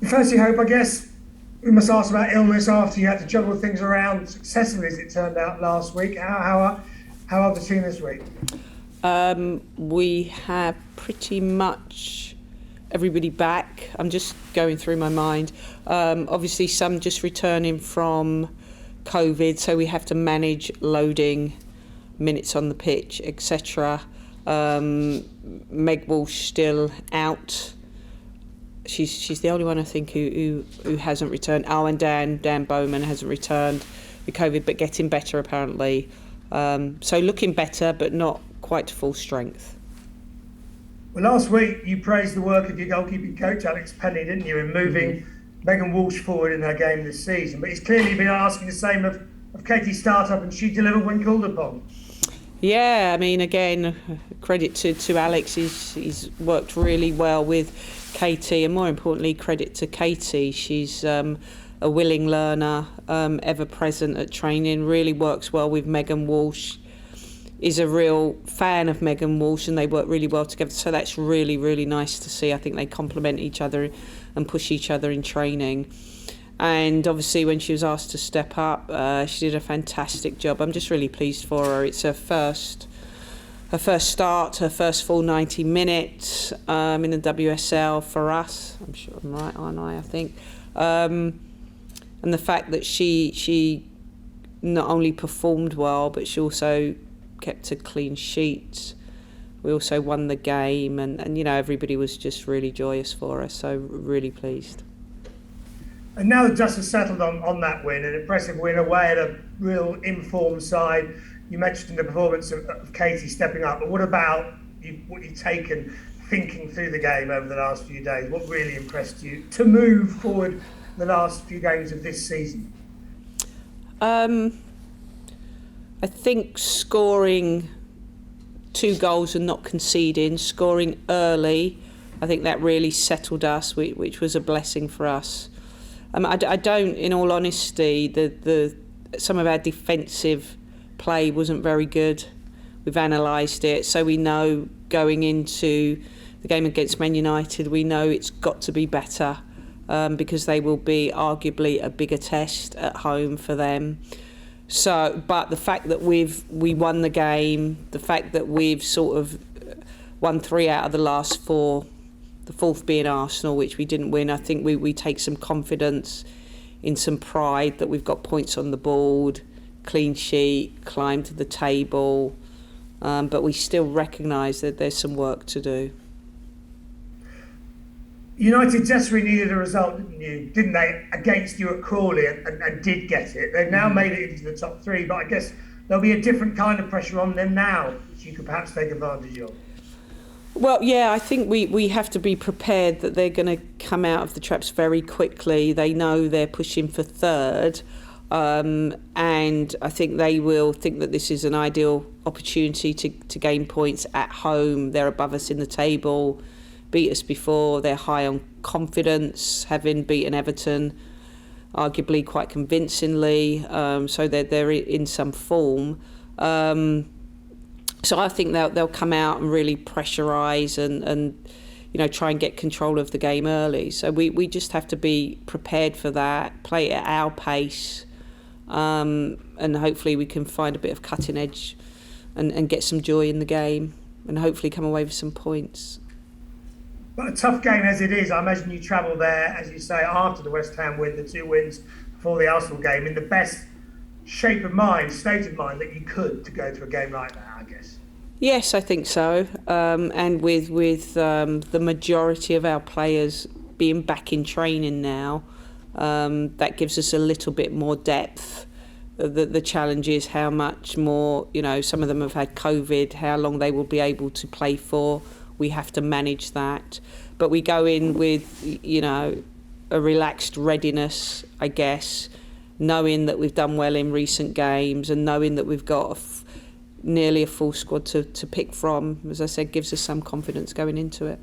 Firstly, Hope, I guess we must ask about illness after you had to juggle things around successfully, as it turned out last week. How are the team this week? We have pretty much everybody back. I'm just going through my mind. Obviously, some just returning from COVID, so we have to manage loading, minutes on the pitch, etc. Meg Walsh still out. She's the only one, I think, who hasn't returned. Oh, and Dan Bowman hasn't returned with COVID, but getting better apparently. So looking better, but not quite to full strength. Well, last week you praised the work of your goalkeeping coach, Alex Penny, didn't you, in moving Megan Walsh forward in her game this season. But he's clearly been asking the same of Katie Startup, and she delivered when called upon. Yeah, I mean, again, credit to Alex. He's worked really well with Katie, and more importantly, credit to Katie. She's a willing learner, ever present at training, really works well with Megan Walsh, is a real fan of Megan Walsh, and they work really well together. So that's really, really nice to see. I think they complement each other and push each other in training. And obviously when she was asked to step up, she did a fantastic job. I'm just really pleased for her. It's her first start, her first full 90 minutes in the WSL for us. I'm sure I'm right, aren't I think. And the fact that she not only performed well, but she also kept a clean sheet. We also won the game, and everybody was just really joyous for us, so really pleased. And now the dust has settled on that win, an impressive win away at a real informed side. You mentioned the performance of Katie stepping up, but what about what you've taken thinking through the game over the last few days? What really impressed you to move forward the last few games of this season? I think scoring 2 goals and not conceding, scoring early, I think that really settled us, which was a blessing for us. I don't, in all honesty, some of our defensive play wasn't very good. We've analysed it, so we know going into the game against Man United, we know it's got to be better because they will be arguably a bigger test at home for them. So, but the fact that we won the game, the fact that we've sort of won 3 out of the last 4, the 4th being Arsenal, which we didn't win, I think we take some confidence in some pride that we've got points on the board, clean sheet, climb to the table, but we still recognise that there's some work to do. United desperately needed a result, didn't they, against you at Crawley, and did get it. They've now made it into the top 3, but I guess there'll be a different kind of pressure on them now, which you could perhaps take advantage of. Well, yeah, I think we have to be prepared that they're going to come out of the traps very quickly. They know they're pushing for 3rd, and I think they will think that this is an ideal opportunity to gain points at home. They're above us in the table, beat us before. They're high on confidence, having beaten Everton arguably quite convincingly, so they're in some form. So I think they'll come out and really pressurise and try and get control of the game early. So we just have to be prepared for that, play at our pace, and hopefully we can find a bit of cutting edge and get some joy in the game and hopefully come away with some points. But a tough game as it is, I imagine you travel there, as you say, after the West Ham win, the 2 wins before the Arsenal game, in the best state of mind that you could to go to a game like that, I guess. Yes, I think so. And with the majority of our players being back in training now, that gives us a little bit more depth. The challenge is how much more, some of them have had COVID, how long they will be able to play for. We have to manage that. But we go in with, a relaxed readiness, I guess, knowing that we've done well in recent games and knowing that we've got nearly a full squad to pick from, as I said, gives us some confidence going into it.